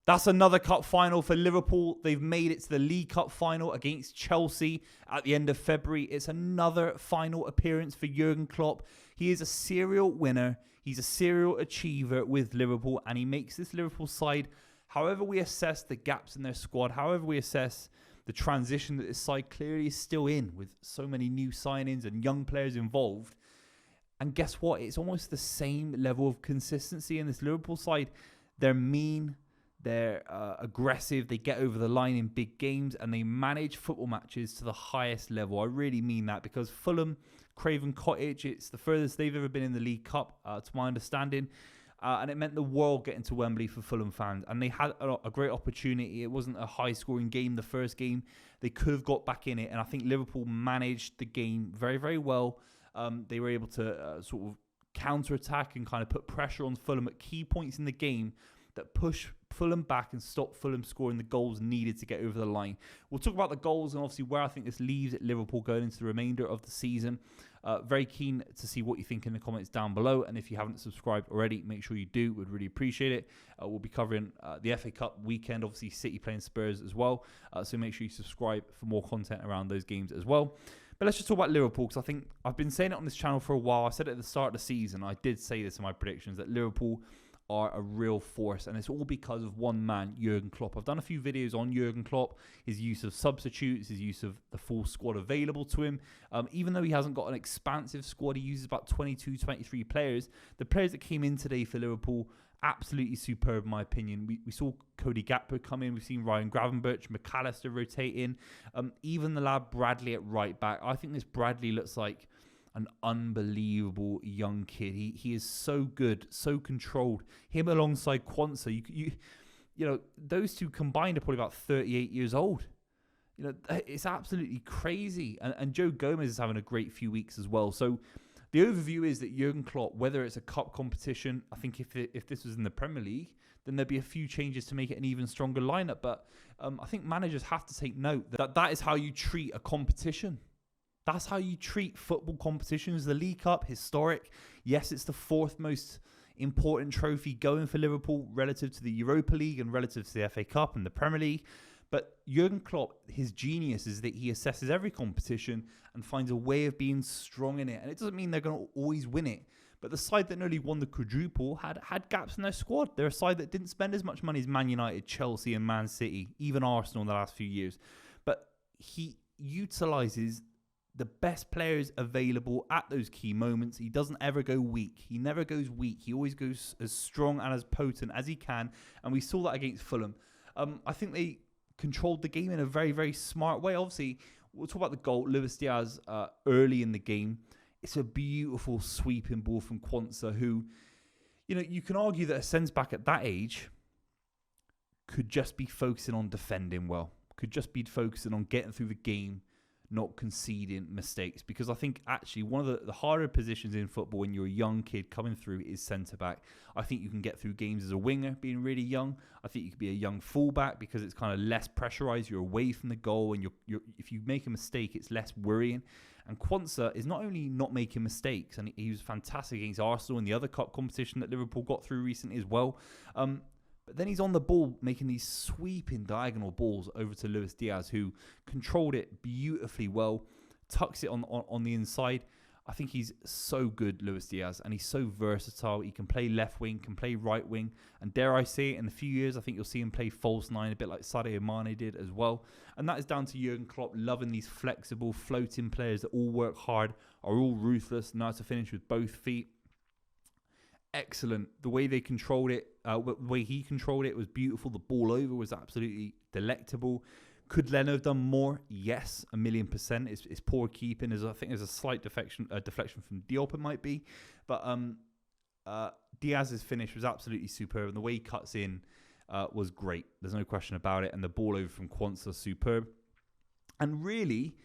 That's another cup final for Liverpool. They've made it to the League Cup final against Chelsea at the end of February. It's another final appearance for Jurgen Klopp. He is a serial winner. He's a serial achiever with Liverpool, and he makes this Liverpool side, however we assess the gaps in their squad, however we assess the transition that this side clearly is still in with so many new signings and young players involved. And guess what? It's almost the same level of consistency in this Liverpool side. They're mean. They're aggressive. They get over the line in big games, and they manage football matches to the highest level. I really mean that, because Fulham, Craven Cottage, it's the furthest they've ever been in the League Cup, to my understanding. And it meant the world getting to Wembley for Fulham fans. And they had a great opportunity. It wasn't a high-scoring game, the first game. They could have got back in it. And I think Liverpool managed the game very, very well. They were able to sort of counter-attack and kind of put pressure on Fulham at key points in the game that push Fulham back and stop Fulham scoring the goals needed to get over the line. We'll talk about the goals and obviously where I think this leaves at Liverpool going into the remainder of the season. Very keen to see what you think in the comments down below. And if you haven't subscribed already, make sure you do. We'd really appreciate it. We'll be covering the FA Cup weekend, obviously City playing Spurs as well. So make sure you subscribe for more content around those games as well. But let's just talk about Liverpool, because I think I've been saying it on this channel for a while. I said it at the start of the season. I did say this in my predictions, that Liverpool are a real force, and it's all because of one man, Jurgen Klopp. I've done a few videos on Jurgen Klopp, his use of substitutes, his use of the full squad available to him. Even though he hasn't got an expansive squad, he uses about 22, 23 players. The players that came in today for Liverpool, absolutely superb in my opinion. We saw Cody Gakpo come in, we've seen Ryan Gravenberch, McAllister rotate in, even the lad Bradley at right back. I think this Bradley looks like an unbelievable young kid. He is so good, so controlled. Him alongside Quansah, you know, those two combined are probably about 38 years old. You know, it's absolutely crazy. And Joe Gomez is having a great few weeks as well. So the overview is that Jurgen Klopp, whether it's a cup competition, I think if this was in the Premier League, then there'd be a few changes to make it an even stronger lineup. But I think managers have to take note that is how you treat a competition. That's how you treat football competitions. The League Cup, historic. Yes, it's the fourth most important trophy going for Liverpool relative to the Europa League and relative to the FA Cup and the Premier League. But Jurgen Klopp, his genius is that he assesses every competition and finds a way of being strong in it. And it doesn't mean they're going to always win it. But the side that nearly won the quadruple had gaps in their squad. They're a side that didn't spend as much money as Man United, Chelsea and Man City, even Arsenal in the last few years. But he utilises the best players available at those key moments. He doesn't ever go weak. He never goes weak. He always goes as strong and as potent as he can. And we saw that against Fulham. I think they controlled the game in a very, very smart way. Obviously, we'll talk about the goal. Luis Diaz early in the game. It's a beautiful sweeping ball from Quansah, who, you know, you can argue that a centre-back at that age could just be focusing on defending well. Could just be focusing on getting through the game, not conceding mistakes. Because I think actually one of the harder positions in football when you're a young kid coming through is centre-back. I think you can get through games as a winger being really young. I think you could be a young full-back because it's kind of less pressurised. You're away from the goal, and you're if you make a mistake, it's less worrying. And Quansah is not only not making mistakes, and he was fantastic against Arsenal in the other cup competition that Liverpool got through recently as well. But then he's on the ball making these sweeping diagonal balls over to Luis Diaz, who controlled it beautifully well, tucks it on the inside. I think he's so good, Luis Diaz, and he's so versatile. He can play left wing, can play right wing, and dare I say it, in a few years, I think you'll see him play false nine, a bit like Sadio Mane did as well. And that is down to Jurgen Klopp loving these flexible, floating players that all work hard, are all ruthless, know how to finish with both feet. Excellent. The way they controlled it, the way he controlled it was beautiful. The ball over was absolutely delectable. Could Leno have done more? Yes, 1,000,000%. It's poor keeping. I think there's a slight deflection from Diop, it might be. But Diaz's finish was absolutely superb. And the way he cuts in was great. There's no question about it. And the ball over from Quansah, superb. And really,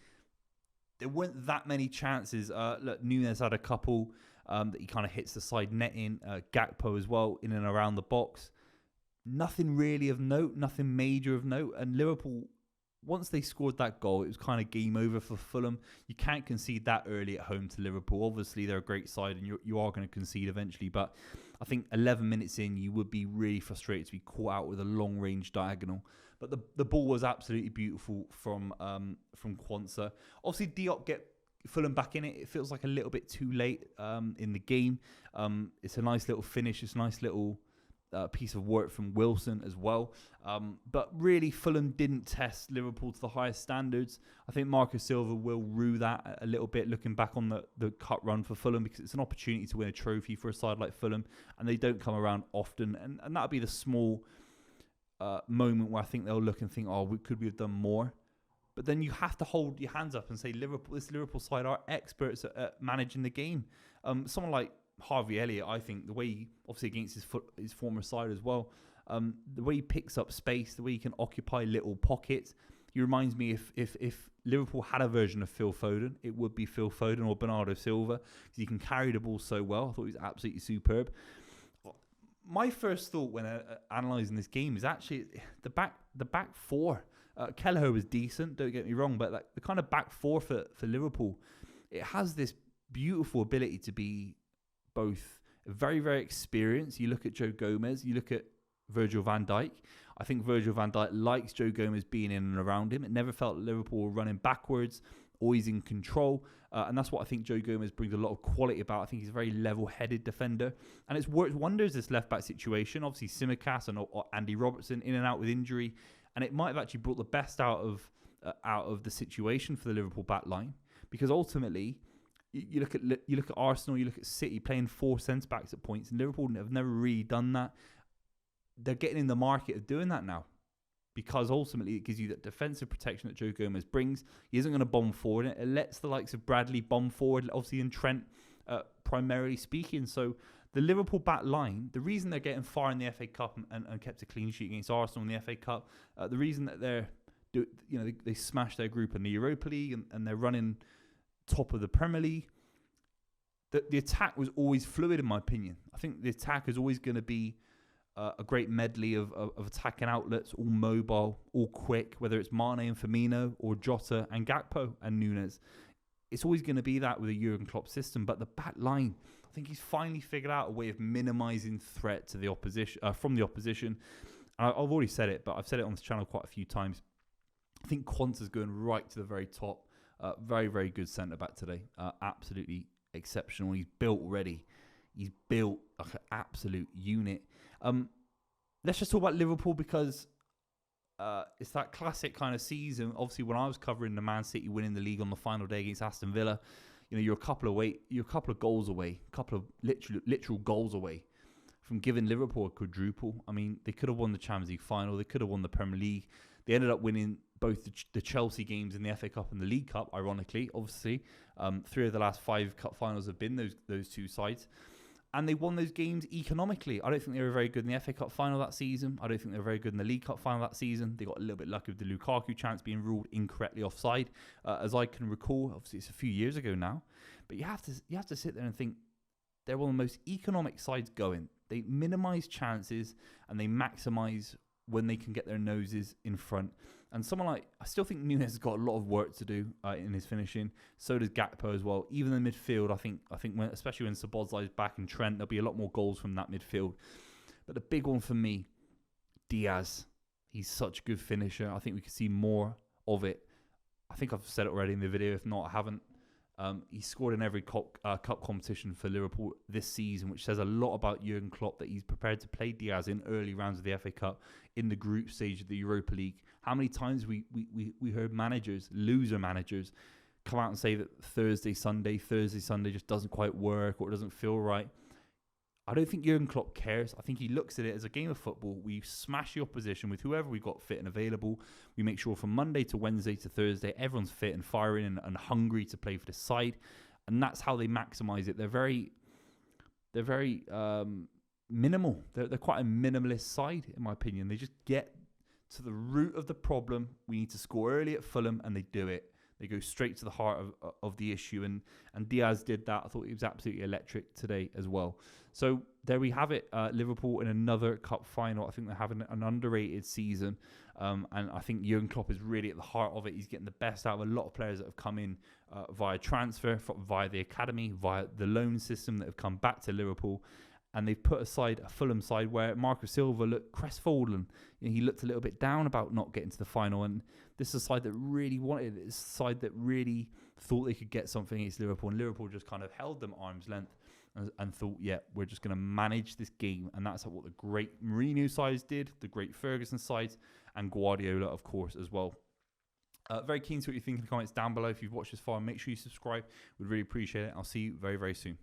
there weren't that many chances. Look, Nunes had a couple that he kind of hits the side netting. Gakpo as well, in and around the box. Nothing really of note, nothing major of note. And Liverpool once they scored that goal, it was kind of game over for Fulham. You can't concede that early at home to Liverpool. Obviously, they're a great side, and you are going to concede eventually. But I think 11 minutes in, you would be really frustrated to be caught out with a long-range diagonal. But the ball was absolutely beautiful from Quansah. Obviously, Diop get Fulham back in it. It feels like a little bit too late in the game. It's a nice little finish. It's a nice little piece of work from Wilson as well. But really, Fulham didn't test Liverpool to the highest standards. I think Marco Silva will rue that a little bit, looking back on the cut run for Fulham, because it's an opportunity to win a trophy for a side like Fulham, and they don't come around often. And that'll be the small moment where I think they'll look and think, could we have done more? But then you have to hold your hands up and say, this Liverpool side are experts at managing the game. Someone like Harvey Elliott, I think, the way he, obviously against his former side as well, the way he picks up space, the way he can occupy little pockets. He reminds me if Liverpool had a version of Phil Foden, it would be Phil Foden or Bernardo Silva, because he can carry the ball so well. I thought he was absolutely superb. My first thought when analysing this game is actually the back four. Kelleher was decent, don't get me wrong, but the kind of back four for Liverpool, it has this beautiful ability to be both very, very experienced. You look at Joe Gomez, you look at Virgil van Dijk. I think Virgil van Dijk likes Joe Gomez being in and around him. It never felt Liverpool were running backwards, always in control. And that's what I think Joe Gomez brings a lot of quality about. I think he's a very level-headed defender. And it's worked wonders, this left-back situation. Obviously, Tsimikas and Andy Robertson in and out with injury. And it might have actually brought the best out of the situation for the Liverpool back line. Because ultimately, you look at Arsenal, you look at City playing 4 centre-backs at points. And Liverpool have never really done that. They're getting in the market of doing that now, because ultimately it gives you that defensive protection that Joe Gomez brings. He isn't going to bomb forward. It lets the likes of Bradley bomb forward, obviously, and Trent primarily speaking. So the Liverpool back line, the reason they're getting far in the FA Cup and kept a clean sheet against Arsenal in the FA Cup, the reason that they smashed their group in the Europa League and they're running top of the Premier League, the attack was always fluid, in my opinion. I think the attack is always going to be a great medley of attacking outlets, all mobile, all quick, whether it's Mane and Firmino or Jota and Gakpo and Nunes. It's always going to be that with a Jurgen Klopp system. But the back line, I think he's finally figured out a way of minimising threat to the opposition from the opposition. And I've already said it, but I've said it on this channel quite a few times. I think Quansah's going right to the very top. Very, very good centre-back today. Absolutely exceptional. He's built already. He's built like an absolute unit. Let's just talk about Liverpool, because it's that classic kind of season. Obviously, when I was covering the Man City winning the league on the final day against Aston Villa, you're a couple of goals away, a couple of literal goals away from giving Liverpool a quadruple. I mean, they could have won the Champions League final, they could have won the Premier League. They ended up winning both the Chelsea games in the FA Cup and the League Cup, ironically. Obviously, 3 of the last 5 cup finals have been those two sides. And they won those games economically. I don't think they were very good in the FA Cup final that season. I don't think they were very good in the League Cup final that season. They got a little bit lucky with the Lukaku chance being ruled incorrectly offside, as I can recall. Obviously, it's a few years ago now. But you have to sit there and think they're one of the most economic sides going. They minimise chances and they maximise when they can get their noses in front. And someone like, I still think Nunes has got a lot of work to do in his finishing. So does Gakpo as well. Even in the midfield, I think especially when Szoboszlai's back and Trent, there'll be a lot more goals from that midfield. But the big one for me, Diaz. He's such a good finisher. I think we could see more of it. I think I've said it already in the video. If not, I haven't. He scored in every cup competition for Liverpool this season, which says a lot about Jurgen Klopp, that he's prepared to play Diaz in early rounds of the FA Cup, in the group stage of the Europa League. How many times we heard loser managers, come out and say that Thursday, Sunday just doesn't quite work, or it doesn't feel right. I don't think Jurgen Klopp cares. I think he looks at it as a game of football. We smash the opposition with whoever we got fit and available. We make sure from Monday to Wednesday to Thursday, everyone's fit and firing and hungry to play for the side. And that's how they maximise it. They're very minimal. They're quite a minimalist side, in my opinion. They just get to the root of the problem. We need to score early at Fulham, and they do it. They go straight to the heart of the issue, and Diaz did that. I thought he was absolutely electric today as well. So there we have it. Liverpool in another cup final. I think they're having an underrated season, and I think Jurgen Klopp is really at the heart of it. He's getting the best out of a lot of players that have come in via transfer, via the academy, via the loan system that have come back to Liverpool. And they've put aside a Fulham side where Marco Silva looked crestfallen. He looked a little bit down about not getting to the final. And this is a side that really wanted it. It's a side that really thought they could get something against Liverpool. And Liverpool just kind of held them arm's length and thought, yeah, we're just going to manage this game. And that's what the great Mourinho sides did, the great Ferguson sides, and Guardiola, of course, as well. Very keen to what you think in the comments down below. If you've watched this far, make sure you subscribe. We'd really appreciate it. I'll see you very, very soon.